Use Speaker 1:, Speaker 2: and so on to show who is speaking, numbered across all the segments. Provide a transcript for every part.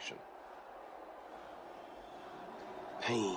Speaker 1: action. Pain.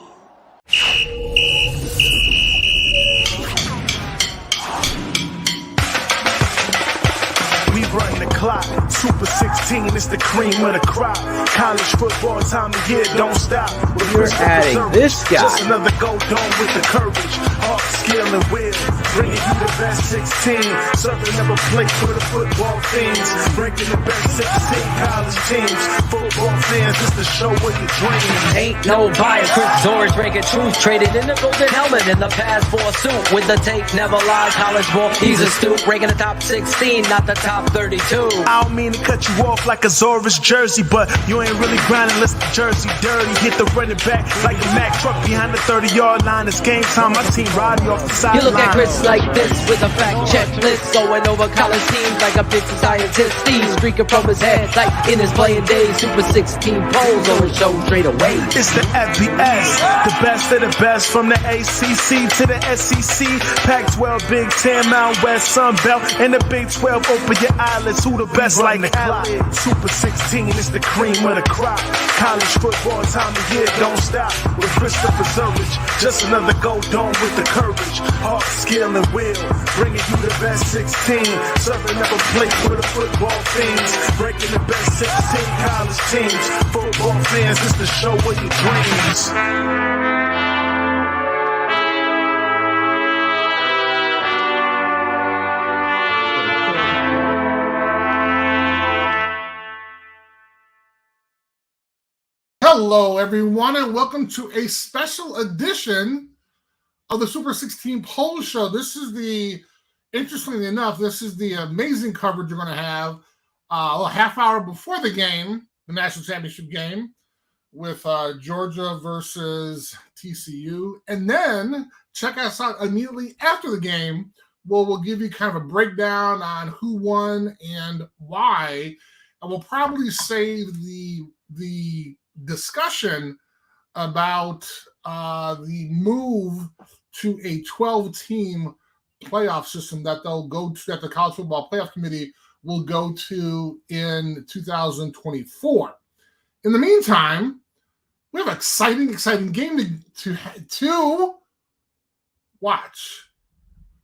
Speaker 2: We run the clock, Super 16 is the cream of the crop. College football time of year, don't stop.
Speaker 3: You're adding this guy.
Speaker 2: Just another go dome with the courage, heart, skill, and will. Bringing you the best 16, serving up a plate for the football fiends. Breaking the best 16 college teams. Football fans, just to show what you dream.
Speaker 4: Ain't no bias, Chris Zorich breaking truth. Traded in the golden helmet in the past for a suit. With the tape, never lies, college ball, he's a stoop. Breaking the top 16, not the top 32.
Speaker 2: I don't mean to cut you off like a Zorich jersey, but you ain't really grinding unless the jersey dirty. Hit the running back like a Mack truck behind the 30-yard line. It's game time. My team riding off the sideline.
Speaker 4: You look at Chris like this with a fact checklist, going over college teams like a busy scientist. Steve streaking from his head like in his playing days. Super 16 polls on the show straight away.
Speaker 2: It's the FBS, the best of the best from the ACC to the SEC. Pac-12, Big Ten, Mountain West, Sun Belt, and the Big 12. Open your eyelids. Who the best like Allen? Super 16 is the cream of the crop. College football time of year, don't stop. With Christopher Zorich, just another go dome with the courage, heart, skill, and will. Bringing you the best 16, serving up a plate for the football fiends. Breaking the best 16 college teams. Football fans, just to show what your dreams.
Speaker 5: Hello, everyone, and welcome to a special edition of the Super 16 Poll Show. Interestingly enough, this is the amazing coverage you're going to have a half hour before the game, the national championship game, with Georgia versus TCU. And then check us out immediately after the game, where we'll give you kind of a breakdown on who won and why. And we'll probably save the discussion about the move to a 12-team playoff system that that the College Football Playoff Committee will go to in 2024. In the meantime, we have an exciting game to watch.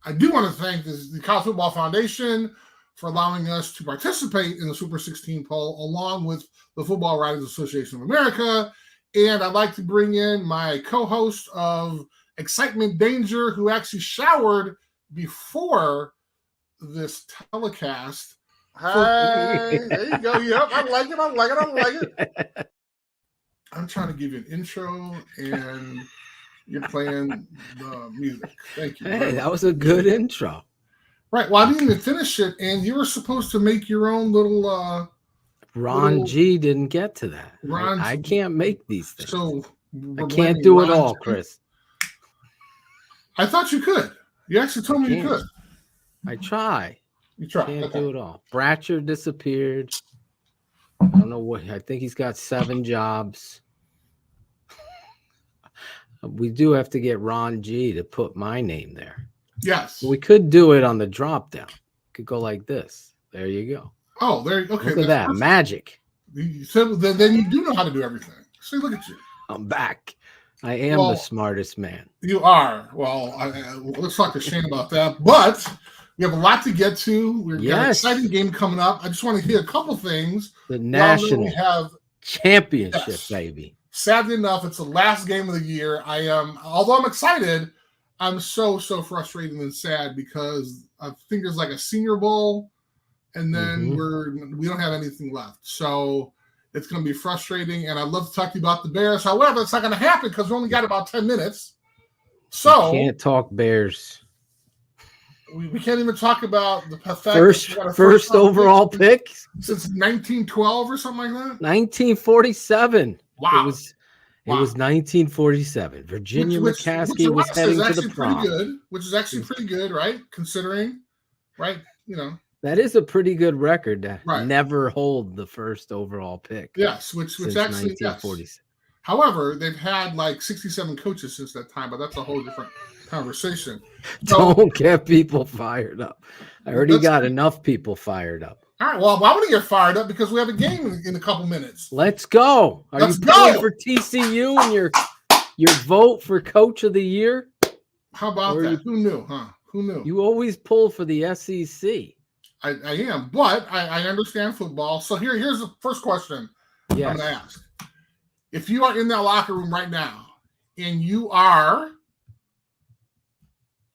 Speaker 5: I do want to thank the College Football Foundation for allowing us to participate in the Super 16 poll, along with the Football Writers Association of America. And I'd like to bring in my co-host of Excitement Danger, who actually showered before this telecast.
Speaker 6: Hi, there you go. Yep, I like it.
Speaker 5: I'm trying to give you an intro, and you're playing the music. Thank you.
Speaker 3: Hey, that was a good intro.
Speaker 5: Right. Well, I didn't even finish it, and you were supposed to make your own little.
Speaker 3: Ron G didn't get to that. I can't make these things.
Speaker 5: So
Speaker 3: I can't do it all, Chris.
Speaker 5: I thought you could. You actually told me you could.
Speaker 3: I try.
Speaker 5: You try.
Speaker 3: Can't do it all. Bratcher disappeared. I don't know what. I think he's got 7 jobs. We do have to get Ron G to put my name there.
Speaker 5: Yes.
Speaker 3: We could do it on the drop down. Could go like this. There you go.
Speaker 5: Oh, there. Okay.
Speaker 3: Look at that
Speaker 5: perfect.
Speaker 3: Magic.
Speaker 5: So then you do know how to do everything. See, look at you.
Speaker 3: I'm back. I am the smartest man.
Speaker 5: You are. Well, let's talk to Shane about that. But we have a lot to get to. We've got an exciting game coming up. I just want to hit a couple things.
Speaker 3: The national championship,
Speaker 5: yes.
Speaker 3: Baby.
Speaker 5: Sadly enough, it's the last game of the year. Although I'm excited, I'm so frustrated and sad because I think there's like a Senior Bowl, and then we don't have anything left. So it's going to be frustrating, and I'd love to talk to you about the Bears. However, it's not going to happen because we only got about 10 minutes. So
Speaker 3: we can't talk Bears.
Speaker 5: We can't even talk about the fact
Speaker 3: first overall pick
Speaker 5: since 1912 or something like that.
Speaker 3: 1947.
Speaker 5: Wow.
Speaker 3: It was 1947. Virginia McCaskey was heading to the prom.
Speaker 5: Which is actually pretty good, right? Considering, right? You know.
Speaker 3: That is a pretty good record to never hold the first overall pick.
Speaker 5: Yes, which actually 1947. Yes. However, they've had like 67 coaches since that time, but that's a whole different conversation.
Speaker 3: Don't get people fired up. I already got enough people fired up.
Speaker 5: All right. Well, I'm going to get fired up because we have a game in a couple minutes.
Speaker 3: Let's go. Are
Speaker 5: Let's
Speaker 3: you
Speaker 5: go.
Speaker 3: pulling for TCU and your vote for Coach of the Year?
Speaker 5: How about that? Who knew, huh? Who knew?
Speaker 3: You always pull for the SEC.
Speaker 5: I am, but I understand football. So here's the first question I'm going to ask. If you are in that locker room right now and you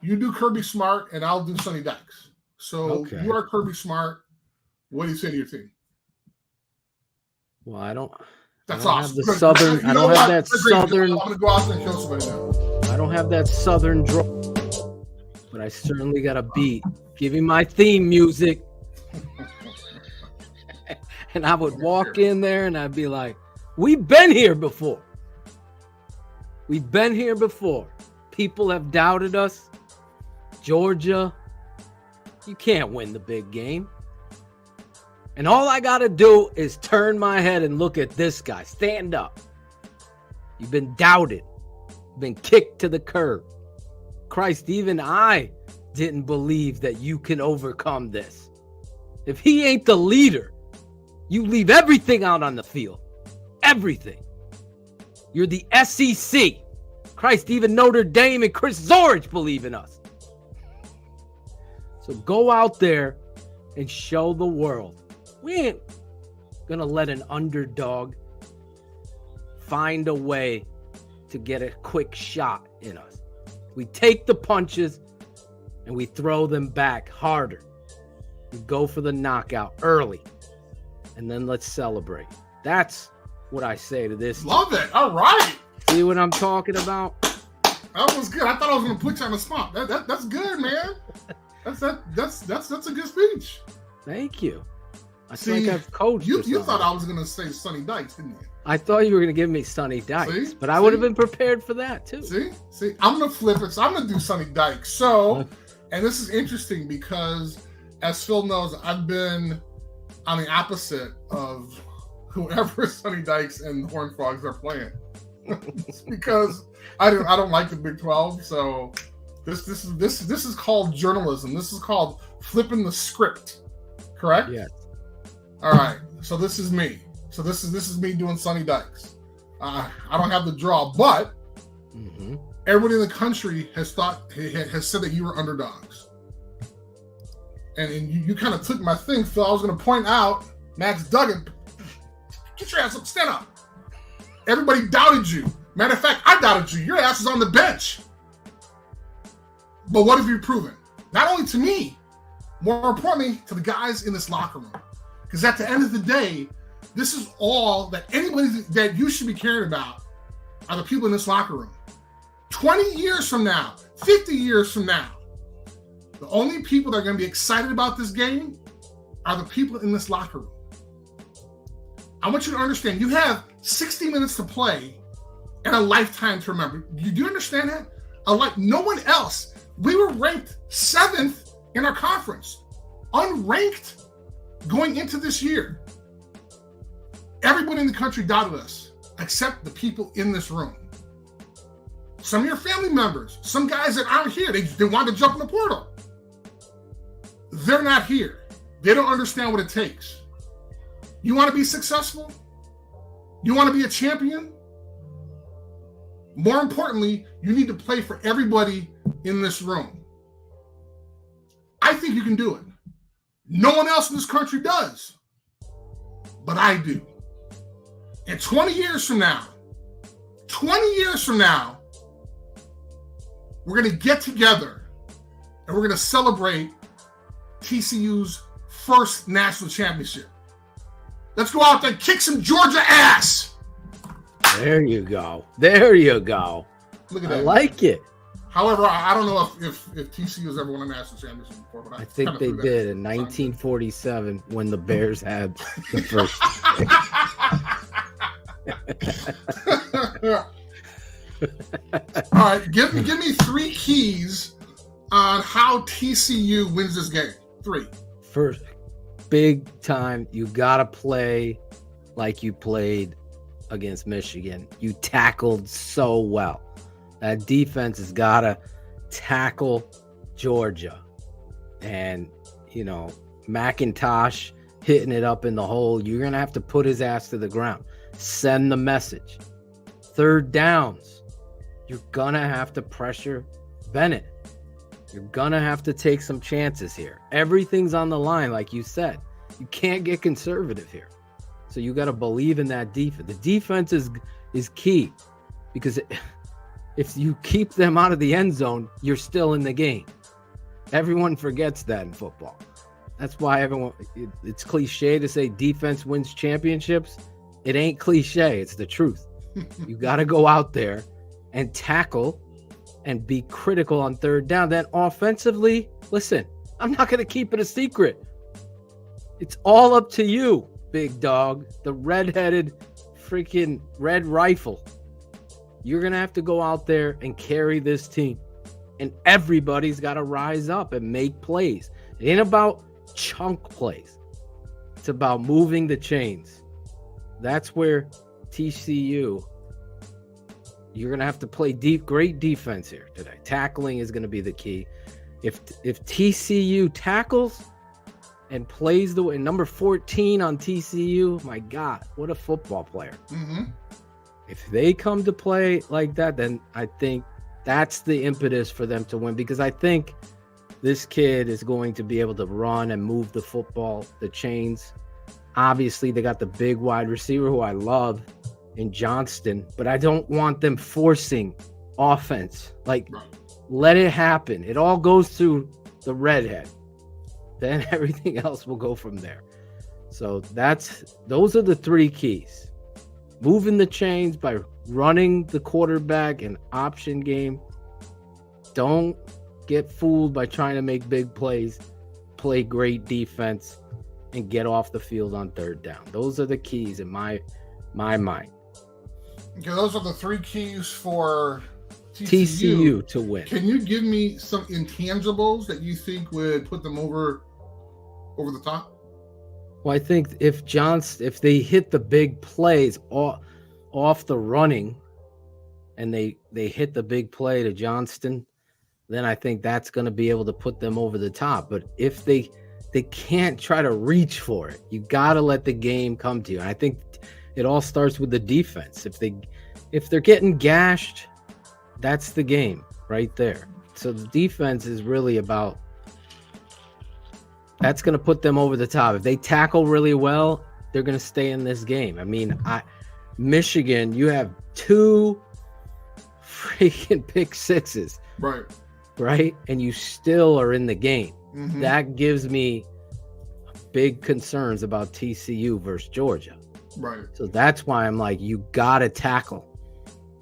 Speaker 5: do Kirby Smart and I'll do Sonny Dykes. So you are Kirby Smart. What do you say to your team?
Speaker 3: Well, I don't.
Speaker 5: That's
Speaker 3: awesome.
Speaker 5: Have the
Speaker 3: southern. I don't have that southern.
Speaker 5: I'm going to go out there and kill somebody now.
Speaker 3: I don't have that southern draw, but I certainly got a beat. Give me my theme music, and I would walk in there and I'd be like, "We've been here before. We've been here before. People have doubted us. Georgia, you can't win the big game." And all I got to do is turn my head and look at this guy. Stand up. You've been doubted. You've been kicked to the curb. Christ, even I didn't believe that you can overcome this. If he ain't the leader, you leave everything out on the field. Everything. You're the SEC. Christ, even Notre Dame and Chris Zorich believe in us. So go out there and show the world. We ain't gonna let an underdog find a way to get a quick shot in us. We take the punches and we throw them back harder. We go for the knockout early, and then let's celebrate. That's what I say to this.
Speaker 5: Love it. All right.
Speaker 3: See what I'm talking about?
Speaker 5: That was good. I thought I was going to put you on the spot. That's good, man. That's a good speech.
Speaker 3: Thank you. I feel like I've coached.
Speaker 5: You thought I was going to say Sonny Dykes, didn't you?
Speaker 3: I thought you were going to give me Sonny Dykes, but I would have been prepared for that too.
Speaker 5: See, I'm going to flip it. So I'm going to do Sonny Dykes. So, and this is interesting because, as Phil knows, I've been on the opposite of whoever Sonny Dykes and the Horned Frogs are playing. It's because I don't like the Big 12. So this is called journalism. This is called flipping the script. Correct?
Speaker 3: Yes.
Speaker 5: All right. So this is me. So this is me doing Sonny Dykes. I don't have the draw, but everybody in the country has said that you were underdogs. And you kind of took my thing, Phil. I was going to point out Max Duggan. Get your ass up. Stand up. Everybody doubted you. Matter of fact, I doubted you. Your ass is on the bench. But what have you proven? Not only to me, more importantly, to the guys in this locker room. Because at the end of the day, this is all that anybody that you should be caring about are the people in this locker room. 20 years from now, 50 years from now, the only people that are going to be excited about this game are the people in this locker room. I want you to understand, you have 60 minutes to play and a lifetime to remember. Do you understand that? No one else. We were ranked 7th in our conference, unranked going into this year. Everybody in the country doubted us, except the people in this room. Some of your family members, some guys that aren't here, they wanted to jump in the portal. They're not here. They don't understand what it takes. You want to be successful? You want to be a champion? More importantly, you need to play for everybody in this room. I think you can do it. No one else in this country does, but I do. And 20 years from now, we're going to get together and we're going to celebrate TCU's first national championship. Let's go out there and kick some Georgia ass.
Speaker 3: There you go. There you go.
Speaker 5: Look at that.
Speaker 3: I like it.
Speaker 5: However, I don't know if TCU has ever won a national championship before, but
Speaker 3: I think they did in 1947 when the Bears had the first.
Speaker 5: All right, give me 3 keys on how TCU wins this game. 3.
Speaker 3: First, big time, you got to play like you played against Michigan. You tackled so well. That defense has got to tackle Georgia. And, McIntosh hitting it up in the hole. You're going to have to put his ass to the ground. Send the message. Third downs, you're going to have to pressure Bennett. You're going to have to take some chances here. Everything's on the line, like you said. You can't get conservative here. So you got to believe in that defense. The defense is key, because if you keep them out of the end zone, you're still in the game. Everyone forgets that in football. That's why it's cliche to say defense wins championships. It ain't cliche. It's the truth. You got to go out there and tackle and be critical on third down. Then offensively, listen, I'm not going to keep it a secret. It's all up to you, big dog, the red-headed freaking red rifle. You're going to have to go out there and carry this team. And everybody's got to rise up and make plays. It ain't about chunk plays. It's about moving the chains. That's where TCU, you're going to have to play great defense here today. Tackling is going to be the key. If TCU tackles and plays the way, number 14 on TCU, my God, what a football player.
Speaker 5: Mm-hmm.
Speaker 3: If they come to play like that, then I think that's the impetus for them to win, because I think this kid is going to be able to run and move the football, the chains. Obviously, they got the big wide receiver who I love in Johnston, but I don't want them forcing offense. Like, let it happen. It all goes through the redhead. Then everything else will go from there. So those are the three keys. Moving the chains by running the quarterback and option game. Don't get fooled by trying to make big plays. Play great defense and get off the field on third down. Those are the keys in my mind.
Speaker 5: Okay, those are the three keys for
Speaker 3: TCU to win.
Speaker 5: Can you give me some intangibles that you think would put them over the top?
Speaker 3: Well, I think if they hit the big plays off the running, and they hit the big play to Johnston, then I think that's going to be able to put them over the top. But if they can't try to reach for it, you got to let the game come to you. And I think it all starts with the defense. If they're getting gashed, that's the game right there. So the defense is really about. That's going to put them over the top. If they tackle really well, they're going to stay in this game. I mean, Michigan, you have 2 freaking pick sixes. Right? And you still are in the game. Mm-hmm. That gives me big concerns about TCU versus Georgia.
Speaker 5: Right.
Speaker 3: So that's why I'm like, you got to tackle.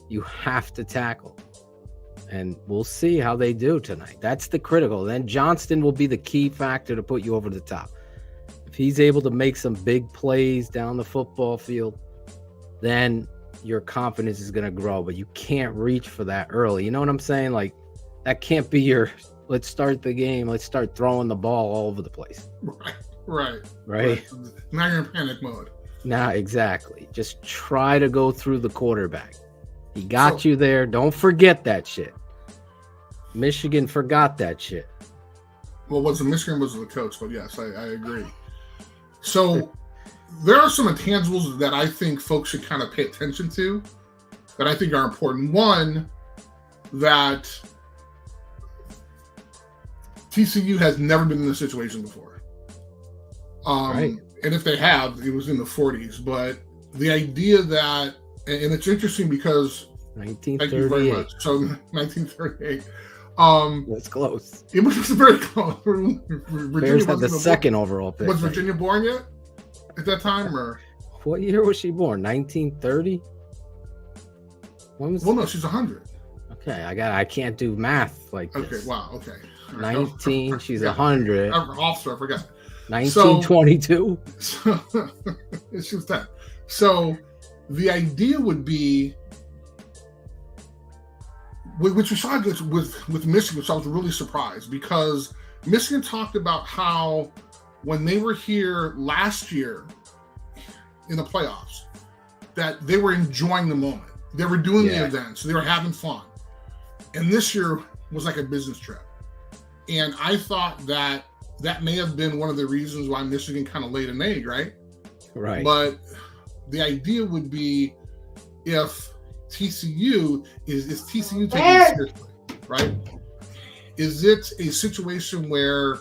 Speaker 3: You have to tackle. And we'll see how they do tonight. That's the critical. Then Johnston will be the key factor to put you over the top. If he's able to make some big plays down the football field, then your confidence is going to grow. But you can't reach for that early. You know what I'm saying? Like, that can't be your, let's start the game. Let's start throwing the ball all over the place.
Speaker 5: Right. Now you're in panic mode.
Speaker 3: Nah, exactly. Just try to go through the quarterback. He got you there. Don't forget that shit. Michigan forgot that shit.
Speaker 5: Well, Michigan was the coach, but yes, I agree. So there are some intangibles that I think folks should kind of pay attention to that I think are important. One, that TCU has never been in this situation before.
Speaker 3: Right.
Speaker 5: And if they have, it was in the 40s. But the idea that, and it's interesting because
Speaker 3: 1938.
Speaker 5: Thank you very much. So 1938.
Speaker 3: That's close.
Speaker 5: It was very close.
Speaker 3: Bears had the second overall pick.
Speaker 5: Was Virginia born yet at that time, or
Speaker 3: what year was she born? 1930. When was?
Speaker 5: Well, no, she's 100.
Speaker 3: Okay, I can't do math like this.
Speaker 5: Okay, wow. Okay.
Speaker 3: 19. She's 100.
Speaker 5: Officer, I forgot.
Speaker 3: 1922.
Speaker 5: So she was 10. So the idea would be, which we saw with Michigan, which I was really surprised, because Michigan talked about how when they were here last year in the playoffs, that they were enjoying the moment. They were doing the events. They were having fun. And this year was like a business trip. And I thought that that may have been one of the reasons why Michigan kind of laid an egg, right?
Speaker 3: Right.
Speaker 5: But the idea would be if TCU is TCU taking it seriously, right? Is it a situation where,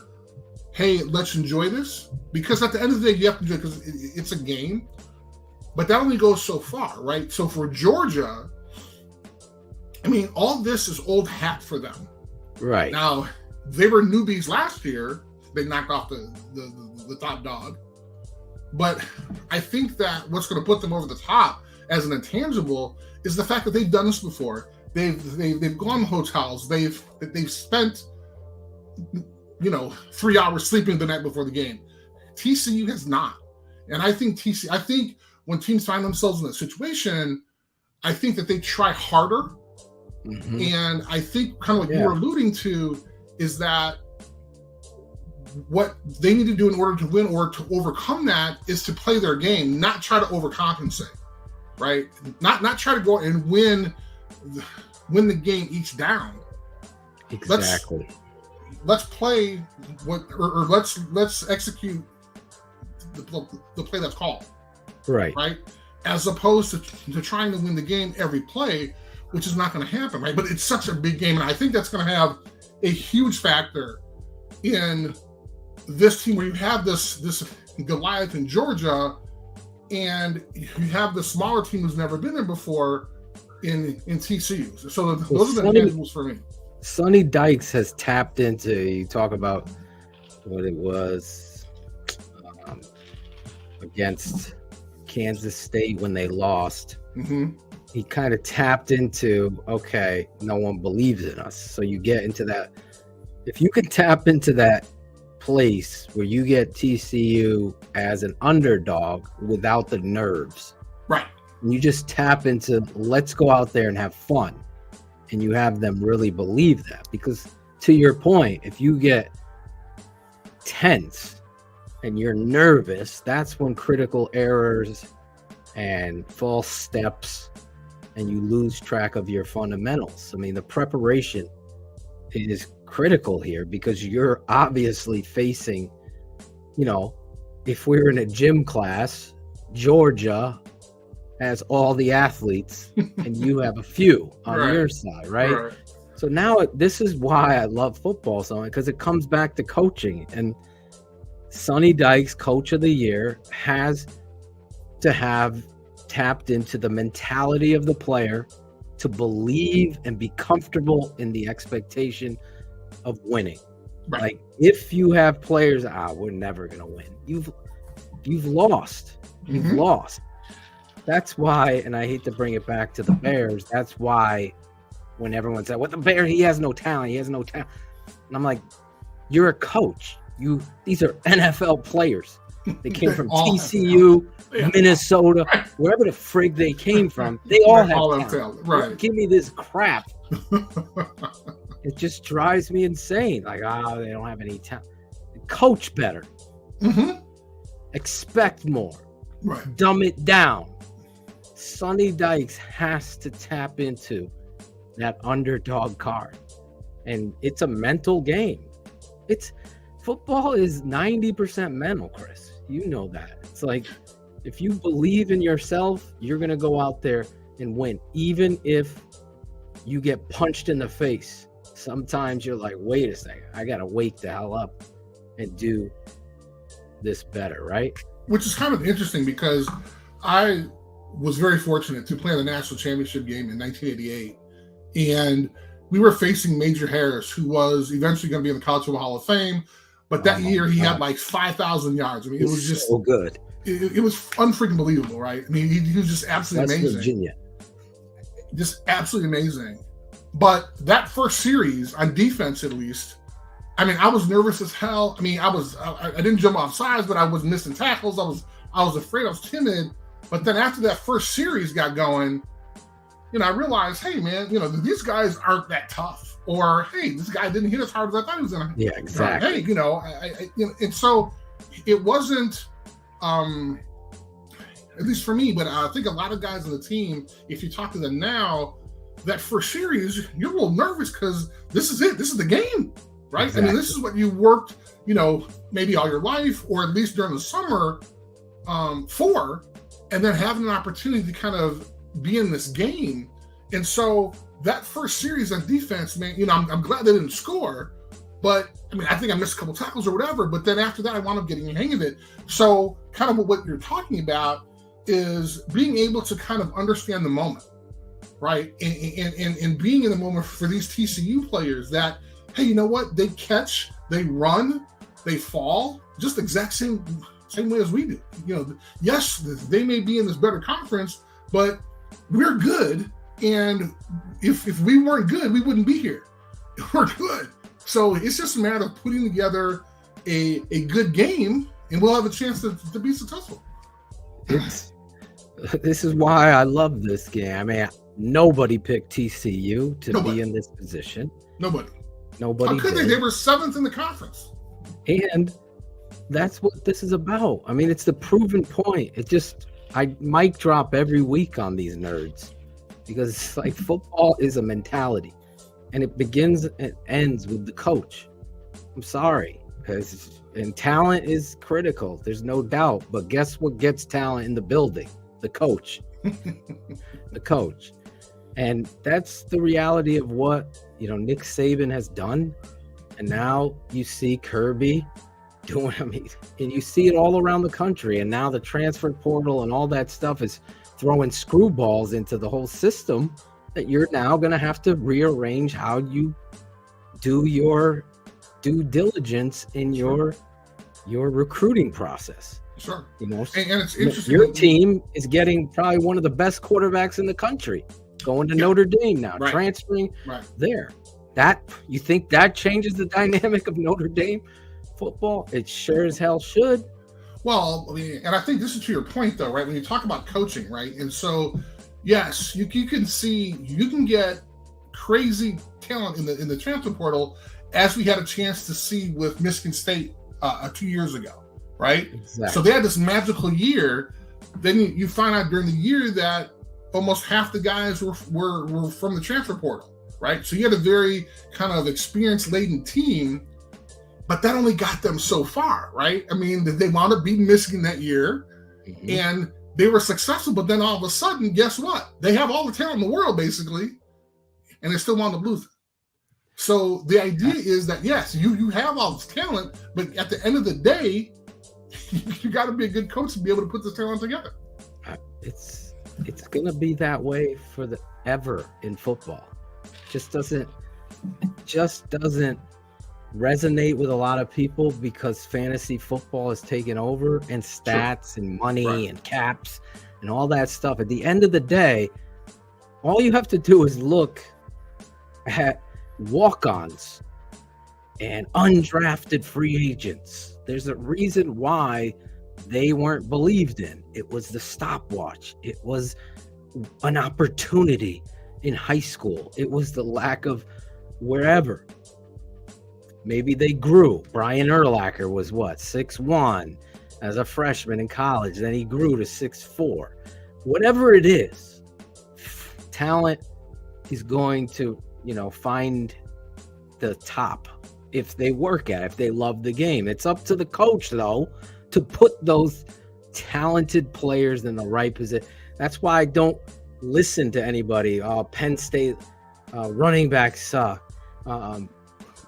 Speaker 5: hey, let's enjoy this? Because at the end of the day, you have to do it because it's a game. But that only goes so far, right? So for Georgia, I mean, all this is old hat for them.
Speaker 3: Right.
Speaker 5: Now, they were newbies last year. They knocked off the top dog. But I think that what's going to put them over the top as an intangible is the fact that they've done this before. They've gone to hotels. They've spent 3 hours sleeping the night before the game. TCU has not. And I think when teams find themselves in that situation, I think that they try harder.
Speaker 3: Mm-hmm.
Speaker 5: And I think kind of like you were alluding to is that what they need to do in order to win or to overcome that is to play their game, not try to overcompensate, right? Not try to go and win the game each down.
Speaker 3: Exactly.
Speaker 5: Let's play or let's execute the play that's called. Right. As opposed to trying to win the game every play, which is not going to happen, right? But it's such a big game, and I think that's going to have a huge factor in this team where you have this Goliath in Georgia, and you have the smaller team who's never been there before in TCU. So those are the intangibles for me.
Speaker 3: Sonny Dykes has tapped into, you talk about what it was against Kansas State when they lost.
Speaker 5: Mm-hmm.
Speaker 3: He kind of tapped into, okay, no one believes in us. So you get into that. If you can tap into that place where you get TCU as an underdog without the nerves,
Speaker 5: right?
Speaker 3: And you just tap into, let's go out there and have fun. And you have them really believe that. Because to your point, if you get tense and you're nervous, that's when critical errors and false steps and you lose track of your fundamentals. I mean, the preparation is critical here because you're obviously facing, if we're in a gym class, Georgia has all the athletes and you have a few on your side, right? So now this is why I love football so much, because it comes back to coaching. And Sonny Dykes, Coach of the Year, has to have tapped into the mentality of the player to believe and be comfortable in the expectation of winning.
Speaker 5: Right.
Speaker 3: Like if you have players, we're never gonna win. You've lost. You've lost. That's why, and I hate to bring it back to the Bears, that's why when everyone said, "What the Bears? He has no talent. He has no talent," and I'm like, "You're a coach. These are NFL players. They came from TCU, Minnesota, wherever the frig they came from. They all have talent.
Speaker 5: Right?
Speaker 3: Don't give me this crap. It just drives me insane. Like, they don't have any talent. Coach better.
Speaker 5: Mm-hmm.
Speaker 3: Expect more.
Speaker 5: Right.
Speaker 3: Dumb it down. Sonny Dykes has to tap into that underdog card. And it's a mental game. Football is 90% mental, Chris. You know that. It's like, if you believe in yourself, you're going to go out there and win. Even if you get punched in the face, sometimes you're like, wait a second, I got to wake the hell up and do this better, right?
Speaker 5: Which is kind of interesting because I was very fortunate to play in the national championship game in 1988. And we were facing Major Harris, who was eventually going to be in the College Football Hall of Fame. But that year he had like 5,000 yards. I mean, it was just
Speaker 3: so good.
Speaker 5: It was unfreaking believable, right? I mean, he was just absolutely amazing.
Speaker 3: Virginia.
Speaker 5: Just absolutely amazing. But that first series, on defense at least, I mean, I was nervous as hell. I mean, I didn't jump off sides, but I was missing tackles. I was afraid. I was timid. But then after that first series got going, I realized, hey, man, these guys aren't that tough. Or, hey, this guy didn't hit as hard as I thought he was going to.
Speaker 3: Yeah, exactly.
Speaker 5: Hey, and so it wasn't, at least for me, but I think a lot of guys on the team, if you talk to them now, that first series, you're a little nervous because this is it. This is the game. right?
Speaker 3: Exactly.
Speaker 5: I mean, this is what you worked, maybe all your life, or at least during the summer for, and then having an opportunity to kind of be in this game. And so that first series on defense, man, I'm glad they didn't score, but I mean, I think I missed a couple tackles or whatever, but then after that, I wound up getting the hang of it. So kind of what you're talking about is being able to kind of understand the moment, right? And being in the moment for these TCU players that, hey, you know what? They catch, they run, they fall, just the exact same way as we do. Yes, they may be in this better conference, but we're good. And if we weren't good, we wouldn't be here. We're good. So it's just a matter of putting together a good game, and we'll have a chance to be successful.
Speaker 3: This is why I love this game. I mean, nobody picked TCU to be in this position.
Speaker 5: Nobody.
Speaker 3: How
Speaker 5: could they? They were 7th in the conference. And
Speaker 3: that's what this is about. I mean, it's the proven point. I mic drop every week on these nerds because it's like football is a mentality, and it begins and ends with the coach. I'm sorry, and talent is critical. There's no doubt. But guess what gets talent in the building? The coach. The coach. And that's the reality of what, Nick Saban has done. And now you see Kirby doing, and you see it all around the country. And now the transfer portal and all that stuff is throwing screwballs into the whole system that you're now going to have to rearrange how you do your due diligence in your recruiting process.
Speaker 5: Sure.
Speaker 3: And
Speaker 5: it's interesting.
Speaker 3: Your team is getting probably one of the best quarterbacks in the country, going to Notre Dame now, transferring there. That, you think that changes the dynamic of Notre Dame football? It sure as hell should.
Speaker 5: Well, I mean, and I think this is to your point, though, right? When you talk about coaching, right? And so, yes, you can get crazy talent in the transfer portal, as we had a chance to see with Michigan State 2 years ago, right?
Speaker 3: Exactly.
Speaker 5: So they had this magical year. Then you find out during the year that almost half the guys were from the transfer portal, right? So you had a very kind of experience-laden team, but that only got them so far, right? I mean, they wound up beating Michigan that year, and they were successful, but then all of a sudden, guess what? They have all the talent in the world, basically, and they still wound up losing. So the idea is that, yes, you have all this talent, but at the end of the day, you got to be a good coach to be able to put this talent together.
Speaker 3: It's going to be that way for ever in football. Just doesn't resonate with a lot of people because fantasy football is taken over, and stats and money and caps and all that stuff. At the end of the day, all you have to do is look at walk-ons and undrafted free agents. There's a reason why they weren't believed in. It was the stopwatch. It was an opportunity in high school. It was the lack of wherever. Maybe they grew. Brian Urlacher was 6'1" as a freshman in college. Then he grew to 6'4". Whatever it is, talent is going to, find the top if they work at it, if they love the game. It's up to the coach, though, to put those talented players in the right position. That's why I don't listen to anybody. Penn State running backs suck.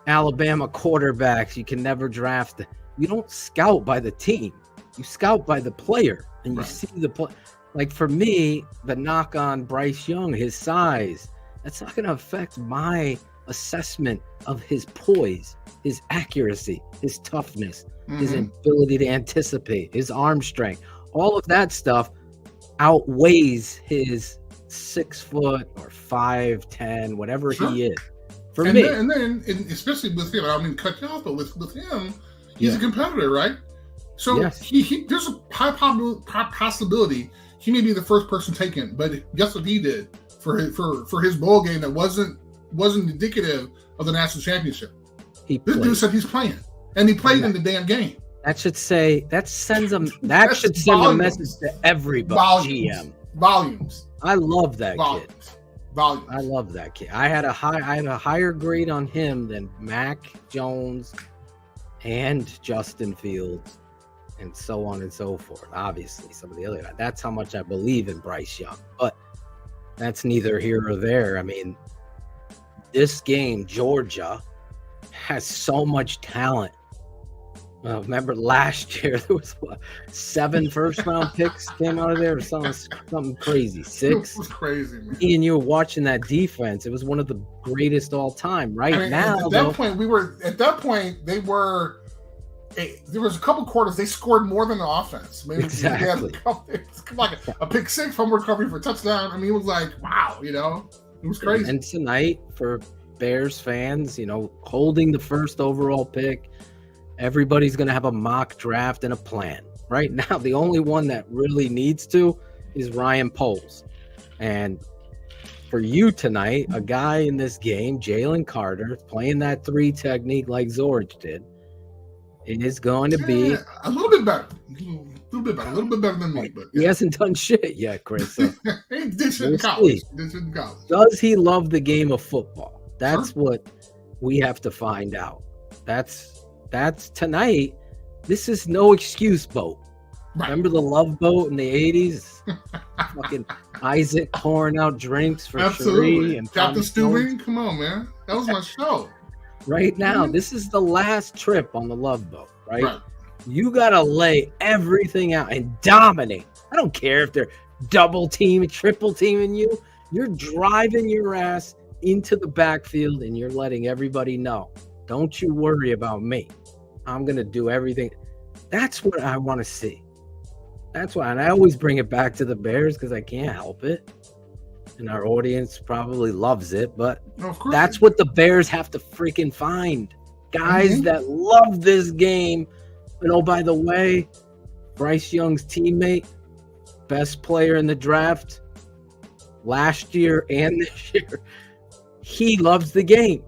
Speaker 3: Alabama quarterbacks, you can never draft. You don't scout by the team. You scout by the player, and you see the play. Like for me, the knock on Bryce Young, his size, that's not going to affect my assessment of his poise, his accuracy, his toughness, his ability to anticipate, his arm strength. All of that stuff outweighs his 6 foot or 5'10", whatever he is. For me.
Speaker 5: And especially with him, I don't mean cut you off, but with him, he's a competitor, right? So he there's a high possibility he may be the first person taken, but guess what he did for his bowl game that wasn't indicative of the national championship. This dude said he's playing, and he played in the damn game.
Speaker 3: That should send a message to everybody.
Speaker 5: Volumes.
Speaker 3: I love that kid.
Speaker 5: Volumes.
Speaker 3: I love that kid. I had a higher grade on him than Mac Jones and Justin Fields and so on and so forth. Obviously, some of the other guys. That's how much I believe in Bryce Young. But that's neither here or there. I mean, this game, Georgia has so much talent. Remember last year there was 7 first-round picks came out of there, or something crazy. 6.
Speaker 5: It was crazy, man.
Speaker 3: And you were watching that defense. It was one of the greatest all time. Right, I mean, now,
Speaker 5: at that point, they were. There was a couple quarters they scored more than the offense. Maybe
Speaker 3: exactly.
Speaker 5: Like a pick 6 from recovery for a touchdown. I mean, it was like, wow, it was crazy.
Speaker 3: And tonight for Bears fans, holding the first overall pick. Everybody's going to have a mock draft and a plan. Right now, the only one that really needs to is Ryan Poles. And for you tonight, a guy in this game, Jalen Carter, playing that 3 technique like Zorich did, it is going to be
Speaker 5: a little bit better. A little bit better than me. But
Speaker 3: he hasn't done shit yet, Chris. So
Speaker 5: he did shit in college.
Speaker 3: Does he love the game of football? That's what we have to find out. That's tonight. This is no excuse boat. Right. Remember the Love Boat in the 80s? Fucking Isaac pouring out drinks for Cherie and
Speaker 5: Captain Stewie. Come on, man. That was my show.
Speaker 3: Right now, this is the last trip on the Love Boat, right? You got to lay everything out and dominate. I don't care if they're double team, triple teaming you. You're driving your ass into the backfield and you're letting everybody know. Don't you worry about me. I'm going to do everything. That's what I want to see. That's why. And I always bring it back to the Bears because I can't help it. And our audience probably loves it. But that's what the Bears have to freaking find. Guys that love this game. And oh, by the way, Bryce Young's teammate, best player in the draft last year and this year, he loves the game.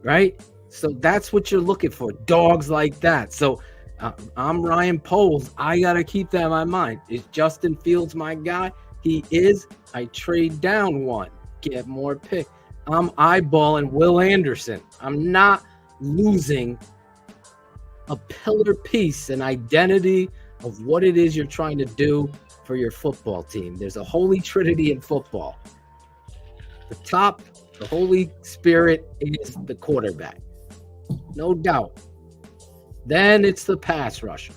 Speaker 3: Right? So that's what you're looking for, dogs like that. So I'm Ryan Poles. I got to keep that in my mind. Is Justin Fields my guy? He is. I trade down one, get more pick. I'm eyeballing Will Anderson. I'm not losing a pillar piece, an identity of what it is you're trying to do for your football team. There's a holy trinity in football. The Holy Spirit is the quarterback. No doubt. Then it's the pass rusher.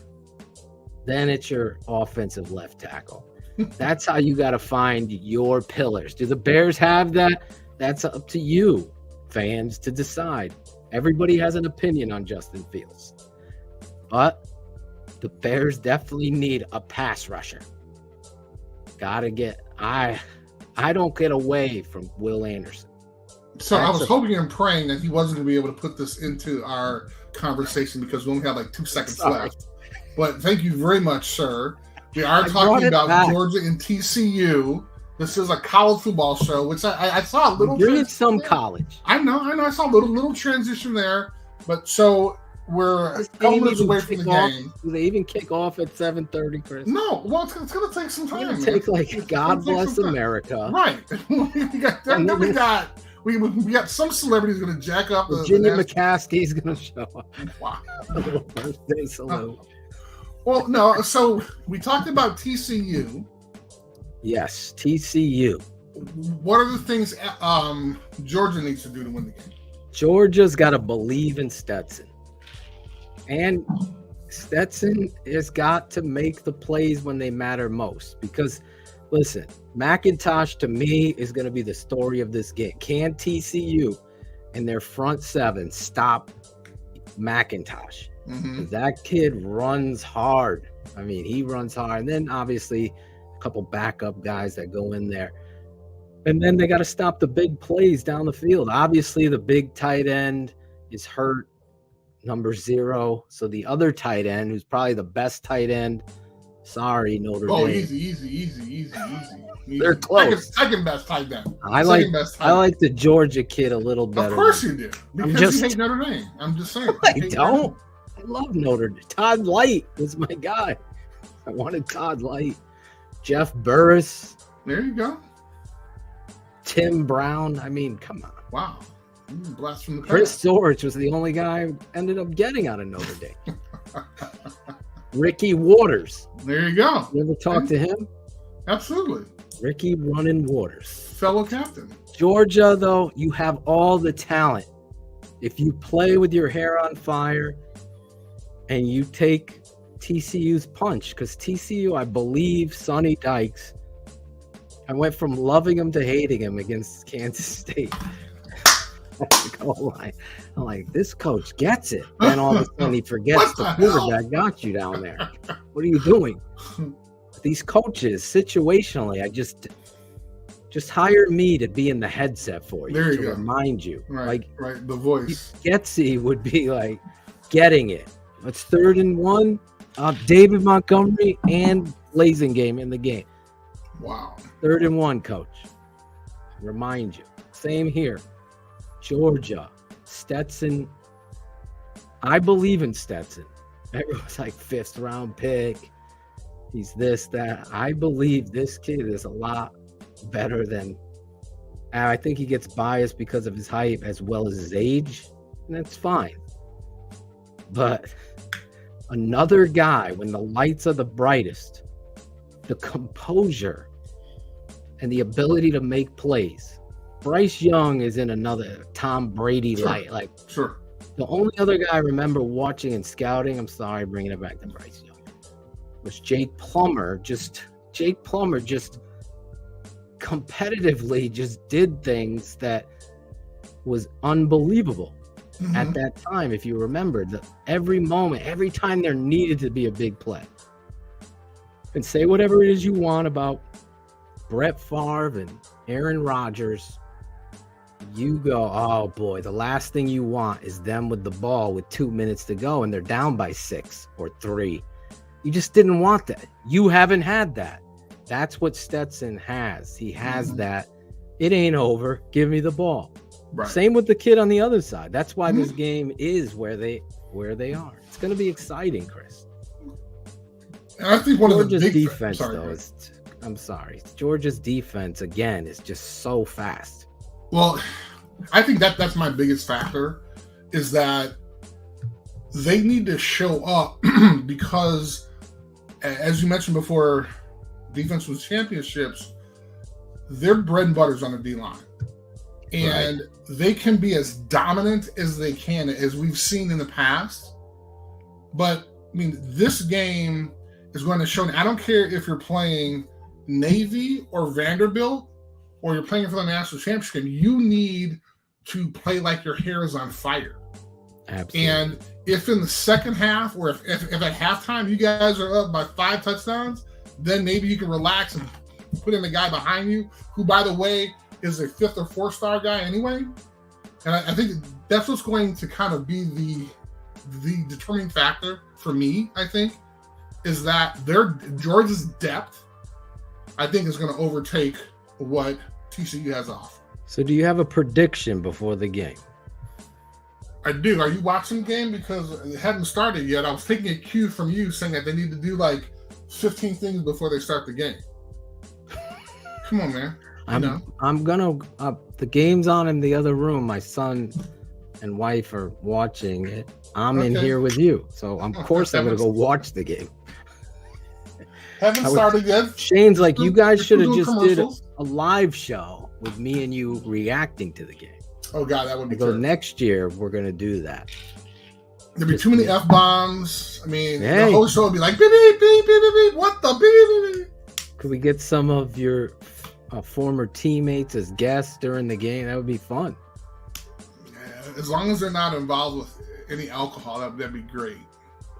Speaker 3: Then it's your offensive left tackle. That's how you got to find your pillars. Do the Bears have that? That's up to you, fans, to decide. Everybody has an opinion on Justin Fields. But the Bears definitely need a pass rusher. I don't get away from Will Anderson.
Speaker 5: So I was hoping and praying that he wasn't going to be able to put this into our conversation because we only have like 2 seconds left. But thank you very much, sir. We are talking about Georgia and TCU. This is a college football show, which I saw a little.
Speaker 3: Bring some college.
Speaker 5: I know. I saw a little transition there. But so we're a couple minutes away from the game.
Speaker 3: Do they even kick off at 7:30, Chris?
Speaker 5: No. Well, it's going to take some time.
Speaker 3: It's going to take God bless America.
Speaker 5: Right. We got some celebrities going to jack up.
Speaker 3: Virginia McCaskey's going to show up.
Speaker 5: Wow.
Speaker 3: Birthday salute.
Speaker 5: Well, no. So we talked about TCU.
Speaker 3: Yes, TCU.
Speaker 5: What are the things Georgia needs to do to win the game?
Speaker 3: Georgia's got to believe in Stetson. And Stetson has got to make the plays when they matter most. Because, listen, McIntosh, to me, is going to be the story of this game. Can TCU and their front seven stop McIntosh? Mm-hmm. That kid runs hard. I mean, he runs hard. And then, obviously, a couple backup guys that go in there. And then they got to stop the big plays down the field. Obviously, the big tight end is hurt, number 0. So the other tight end, who's probably the best tight end, sorry, Notre Dame.
Speaker 5: Oh, easy.
Speaker 3: They're close.
Speaker 5: Second best tight end.
Speaker 3: I like the Georgia kid a little better.
Speaker 5: Of course you do. Because you hate Notre Dame. I'm just saying.
Speaker 3: I don't. I love Notre Dame. Todd Light was my guy. I wanted Todd Light. Jeff Burris.
Speaker 5: There you go.
Speaker 3: Tim Brown. I mean, come on.
Speaker 5: Wow. Blast from the
Speaker 3: Chris
Speaker 5: past.
Speaker 3: Zorich was the only guy who ended up getting out of Notre Dame. Ricky Waters.
Speaker 5: There you go.
Speaker 3: You ever talk to him?
Speaker 5: Absolutely.
Speaker 3: Ricky Running Waters.
Speaker 5: Fellow captain.
Speaker 3: Georgia, though, you have all the talent. If you play with your hair on fire and you take TCU's punch, because TCU, I believe, Sonny Dykes, I went from loving him to hating him against Kansas State. I'm like, this coach gets it. Then all of a sudden he forgets the quarterback got you down there. What are you doing? These coaches, situationally, I just hire me to be in the headset for you,
Speaker 5: There you
Speaker 3: to
Speaker 5: go.
Speaker 3: remind you.
Speaker 5: Right. Right. The voice.
Speaker 3: Getsy would be like getting it. It's 3rd and 1. David Montgomery and Blazingame in the game.
Speaker 5: Wow.
Speaker 3: 3rd and 1, coach. Remind you. Same here. Georgia, Stetson. I believe in Stetson. Everyone's like 5th round pick. He's this, that. I believe this kid is a lot better than. I think he gets biased because of his height as well as his age, and that's fine. But another guy, when the lights are the brightest, the composure and the ability to make plays. Bryce Young is in another Tom Brady light. Like,
Speaker 5: Sure.
Speaker 3: the only other guy I remember watching and scouting, I'm sorry, bringing it back to Bryce Young, was Jake Plummer. Jake Plummer just competitively just did things that was unbelievable at that time. If you remember, every moment, every time there needed to be a big play. And say whatever it is you want about Brett Favre and Aaron Rodgers, you go, oh boy, the last thing you want is them with the ball with 2 minutes to go and they're down by 6 or 3. You just didn't want that. You haven't had that. That's what Stetson has. He has that. It ain't over. Give me the ball.
Speaker 5: Right.
Speaker 3: Same with the kid on the other side. That's why this game is where they are. It's going to be exciting, Chris.
Speaker 5: And I think one
Speaker 3: Georgia's
Speaker 5: of the big
Speaker 3: defense, I'm sorry. Georgia's defense, again, is just so fast.
Speaker 5: Well, I think that's my biggest factor is that they need to show up because, as you mentioned before, defense was championships, their bread and butter is on the D-line. And they can be as dominant as they can, as we've seen in the past. But, I mean, this game is going to show, I don't care if you're playing Navy or Vanderbilt, or you're playing for the national championship, you need to play like your hair is on fire.
Speaker 3: Absolutely.
Speaker 5: And if in the second half, or if at halftime you guys are up by 5 touchdowns, then maybe you can relax and put in the guy behind you, who, by the way, is a 5th or 4-star guy anyway. And I think that's what's going to kind of be the determining factor for me, I think, is that Georgia's depth, I think, is going to overtake what TCU has off.
Speaker 3: So do you have a prediction before the game?
Speaker 5: I do. Are you watching the game? Because it hadn't started yet. I was taking a cue from you saying that they need to do like 15 things before they start the game. Come on, man.
Speaker 3: I'm gonna the game's on in the other room. My son and wife are watching it. I'm in here with you, so of course I'm gonna go watch the game.
Speaker 5: Haven't started yet.
Speaker 3: Shane's like, you guys should have just did a live show with me and you reacting to the game.
Speaker 5: Oh God, that would be
Speaker 3: good. Next year we're gonna do that.
Speaker 5: There'd be too many F-bombs. I mean, the whole show would be like beep beep beep beep beep beep. What the beep beep beep?
Speaker 3: Could we get some of your former teammates as guests during the game? That would be fun.
Speaker 5: Yeah, as long as they're not involved with any alcohol, that'd be great.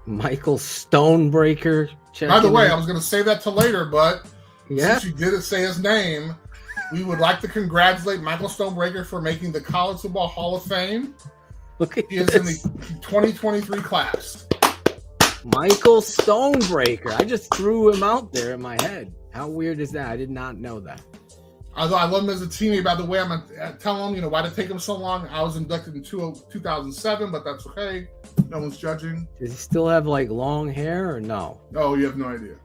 Speaker 3: Michael Stonebreaker.
Speaker 5: By the way, I was going to say that to later, but
Speaker 3: since
Speaker 5: you didn't say his name, we would like to congratulate Michael Stonebreaker for making the College Football Hall of Fame.
Speaker 3: Look at
Speaker 5: He is in the 2023 class.
Speaker 3: Michael Stonebreaker. I just threw him out there in my head. How weird is that? I did not know that.
Speaker 5: Although I love him as a teammate, by the way, I'm going to tell him, why did it take him so long? I was inducted in 2007, but that's okay. No one's judging.
Speaker 3: Does he still have like long hair or no?
Speaker 5: Oh, you have no idea.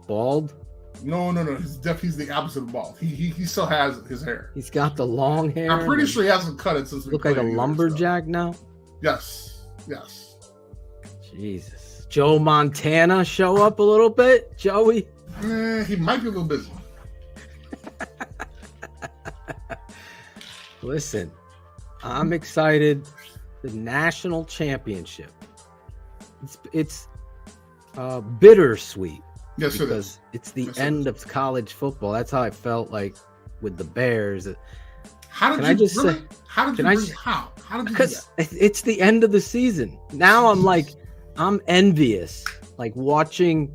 Speaker 3: Bald?
Speaker 5: No. He's the opposite of bald. He still has his hair.
Speaker 3: He's got the long hair.
Speaker 5: I'm pretty sure he hasn't cut it since we
Speaker 3: look like a
Speaker 5: played
Speaker 3: lumberjack now.
Speaker 5: Yes.
Speaker 3: Jesus. Joe Montana show up a little bit, Joey.
Speaker 5: He might be a little busy.
Speaker 3: Listen, I'm excited. The national championship. It's bittersweet.
Speaker 5: Yes,
Speaker 3: because it's the end of college football. That's how I felt like with the Bears.
Speaker 5: How did you do that?
Speaker 3: Because it's the end of the season. Now I'm envious. Like watching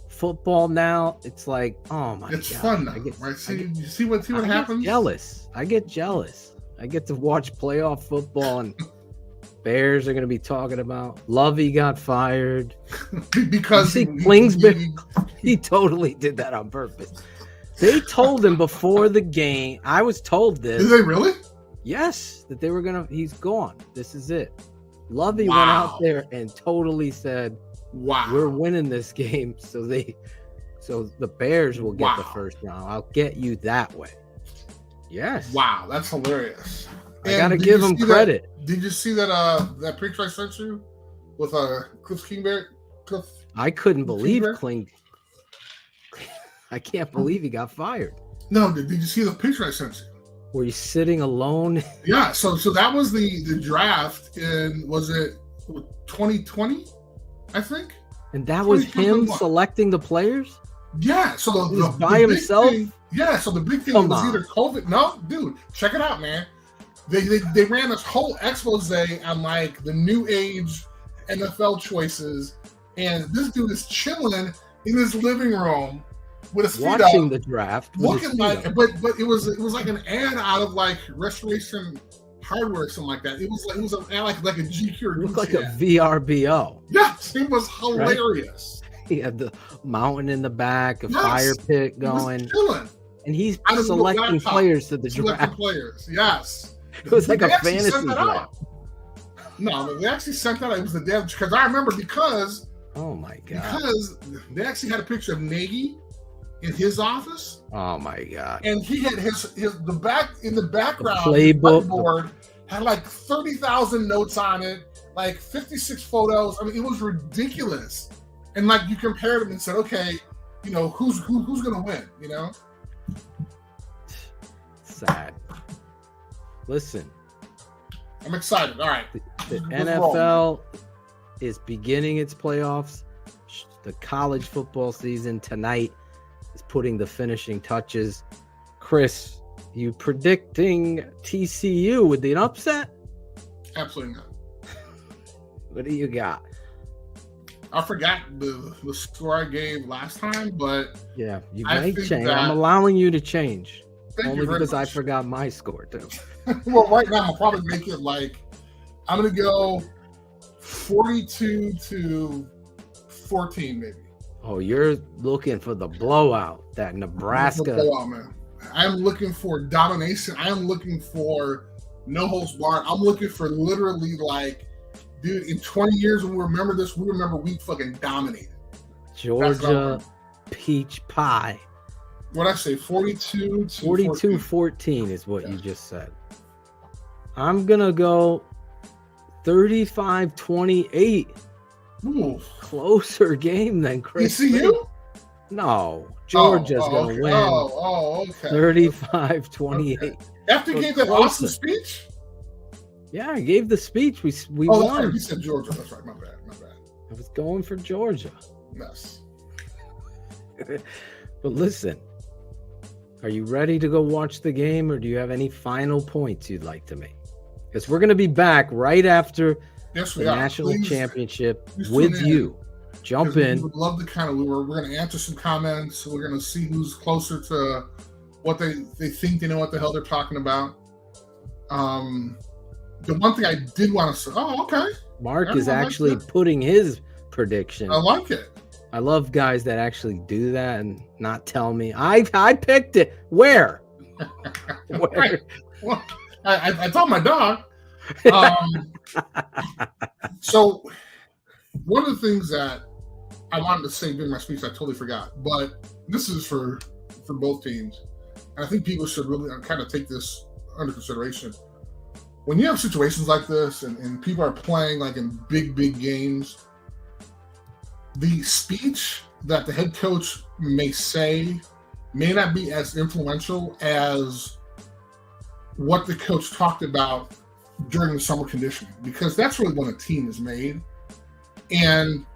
Speaker 3: football now, it's like, oh my god.
Speaker 5: It's fun now, right? See what happens?
Speaker 3: I get jealous. I get to watch playoff football and Bears are going to be talking about Lovey got fired
Speaker 5: because
Speaker 3: Kingsbury. He totally did that on purpose. They told him before the game. I was told this.
Speaker 5: Did they really?
Speaker 3: Yes, that they were he's gone. This is it. Lovey went out there and totally said,
Speaker 5: "Wow,
Speaker 3: we're winning this game." So the Bears will get the first round. I'll get you that way. Yes.
Speaker 5: Wow, that's hilarious.
Speaker 3: I gotta give him credit.
Speaker 5: Did you see that picture I sent you with Cliff Kingsbury?
Speaker 3: I couldn't believe I can't believe he got fired.
Speaker 5: No, did you see the picture I sent you?
Speaker 3: Were you sitting alone?
Speaker 5: Yeah, so that was the draft in, was it 2020? I think.
Speaker 3: And that was him selecting the players?
Speaker 5: Yeah, so
Speaker 3: the by himself.
Speaker 5: So the big thing was either COVID. No, dude, check it out, man. They ran this whole expose on like the new age NFL choices, and this dude is chilling in his living room with his feet
Speaker 3: watching
Speaker 5: up,
Speaker 3: the draft,
Speaker 5: looking like, but it was like an ad out of like Restoration Hardware or something like that. It was an ad like a GQ. It
Speaker 3: looked like a VRBO.
Speaker 5: Yes, it was hilarious.
Speaker 3: Right? He had the mountain in the back, a fire pit going, and he's selecting players to the draft.
Speaker 5: Players, yes.
Speaker 3: It was like a fantasy draft.
Speaker 5: No, they actually sent that out. It was the day because I remember because
Speaker 3: oh my god,
Speaker 5: because they actually had a picture of Nagy in his office.
Speaker 3: Oh my god,
Speaker 5: and he had the background
Speaker 3: playbook
Speaker 5: board had like 30,000 notes on it, like 56 photos. I mean, it was ridiculous. And like you compared them and said, okay, you know who's gonna win? You know,
Speaker 3: sad. Listen,
Speaker 5: I'm excited. All right.
Speaker 3: The NFL is beginning its playoffs. The college football season tonight is putting the finishing touches. Chris, you predicting TCU with the upset?
Speaker 5: Absolutely not.
Speaker 3: What do you got?
Speaker 5: I forgot the score I gave last time, but
Speaker 3: yeah, you may change. I'm allowing you to change. Only because I forgot my score too.
Speaker 5: Well, right now I'll probably make it like I'm gonna go 42-14, maybe.
Speaker 3: Oh, you're looking for the blowout, that Nebraska.
Speaker 5: Blowout, man. I'm looking for domination. I am looking for no holds barred. I'm looking for literally like, dude, in 20 years when we remember this, we remember we fucking dominated.
Speaker 3: Georgia peach pie.
Speaker 5: What'd I say?
Speaker 3: 42-14 is what you just said. I'm going to go 35-28.
Speaker 5: Ooh.
Speaker 3: Closer game than Chris.
Speaker 5: TCU?
Speaker 3: No. Georgia's going to win.
Speaker 5: Okay.
Speaker 3: 35-28.
Speaker 5: Okay. After you gave that awesome speech?
Speaker 3: Yeah, I gave the speech. We won.
Speaker 5: Right. You said Georgia. That's right. My bad.
Speaker 3: I was going for Georgia.
Speaker 5: Yes.
Speaker 3: But listen, are you ready to go watch the game, or do you have any final points you'd like to make? Because we're going to be back right after the national championship with you. Jump in.
Speaker 5: We'd love to we're going to answer some comments. We're going to see who's closer to what they think they know what the hell they're talking about. The one thing I did want to say, okay.
Speaker 3: Mark is actually putting his prediction.
Speaker 5: I like it.
Speaker 3: I love guys that actually do that and not tell me. I picked it. Where?
Speaker 5: Where? Well, I told my dog. So one of the things that I wanted to say during my speech, I totally forgot. But this is for both teams. And I think people should really kind of take this under consideration. When you have situations like this and people are playing like in big games, the speech that the head coach may say may not be as influential as what the coach talked about during the summer conditioning, because that's really when a team is made. And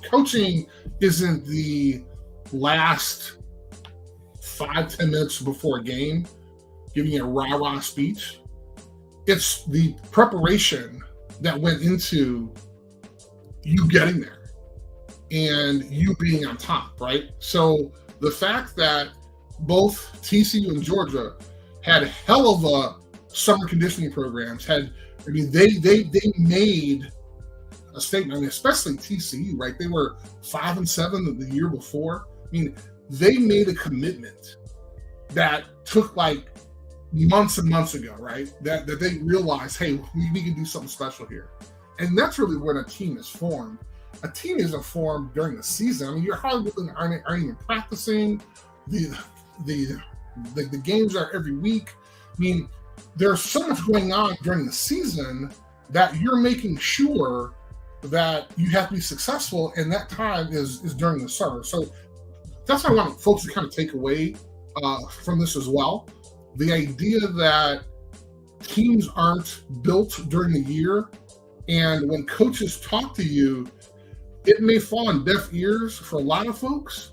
Speaker 5: coaching isn't the last 5-10 minutes before a game giving a rah-rah speech. It's the preparation that went into you getting there and you being on top, right? So the fact that both TCU and Georgia had hell of a summer conditioning programs, they made a statement. I mean, especially TCU, right? They were 5-7 the year before. I mean, they made a commitment that took like months and months ago, right? That they realized, hey, we can do something special here. And that's really when a team is formed. A team isn't formed during the season. I mean, you're hardly aren't even practicing. The games are every week. I mean, there's so much going on during the season that you're making sure that you have to be successful, and that time is during the summer. So that's what I want folks to kind of take away from this as well. The idea that teams aren't built during the year, and when coaches talk to you, it may fall on deaf ears for a lot of folks,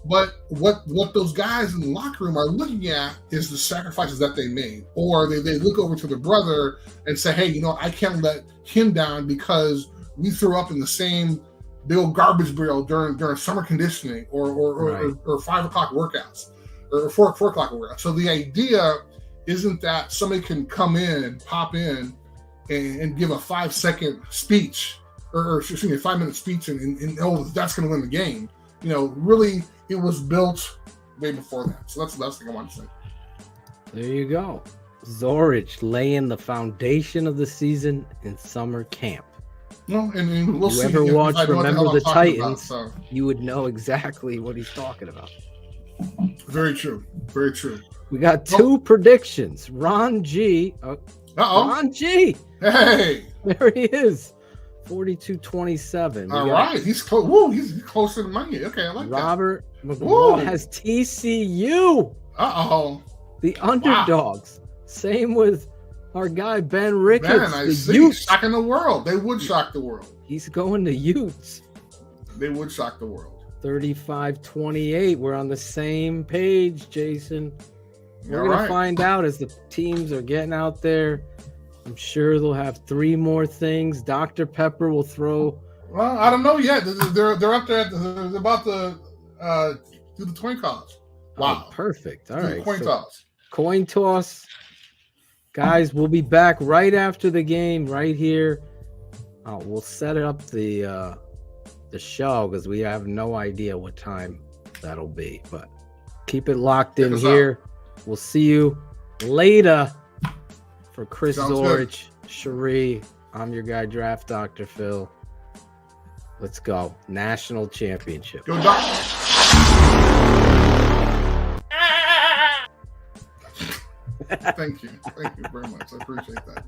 Speaker 5: but what those guys in the locker room are looking at is the sacrifices that they made. Or they look over to their brother and say, hey, you know, I can't let him down because we threw up in the same big old garbage barrel during summer conditioning or 5 o'clock workouts or 4 o'clock workouts. So the idea isn't that somebody can come in, pop in, and give a 5-second speech or excuse me, a 5-minute speech and oh, that's going to win the game. You know, really, it was built way before that. So that's the last thing I want to say.
Speaker 3: There you go. Zorich laying the foundation of the season in summer camp.
Speaker 5: No, and we'll see.
Speaker 3: Whoever watched Remember the Titans,
Speaker 5: about, so.
Speaker 3: You would know exactly what he's talking about.
Speaker 5: Very true. Very true.
Speaker 3: We got two predictions. Ron G. Ron G.
Speaker 5: Hey.
Speaker 3: There he is. 42-27.
Speaker 5: All right. He's close. Woo, he's closer than mine. Okay, I like
Speaker 3: Robert McGraw has TCU.
Speaker 5: Uh-oh.
Speaker 3: The underdogs. Wow. Same with our guy Ben Ricketts.
Speaker 5: Man, I see. Utes. Shocking the world. They would shock the world.
Speaker 3: He's going to Utes.
Speaker 5: They would shock the world.
Speaker 3: 35-28. We're on the same page, Jason. We're going to find out as the teams are getting out there. I'm sure they'll have 3 more things. Dr. Pepper will throw.
Speaker 5: Well, I don't know yet. They're up there. They're about to do the coin toss. Wow.
Speaker 3: Oh, perfect. All right.
Speaker 5: Coin toss.
Speaker 3: Coin toss. Guys, we'll be back right after the game right here. We'll set up the show because we have no idea what time that'll be. But keep it locked in here. We'll see you later. For Chris Zorich, Cherie, I'm your guy, Draft Dr. Phil. Let's go. National championship.
Speaker 5: Go, Doc. Thank you. Thank you very much. I appreciate that.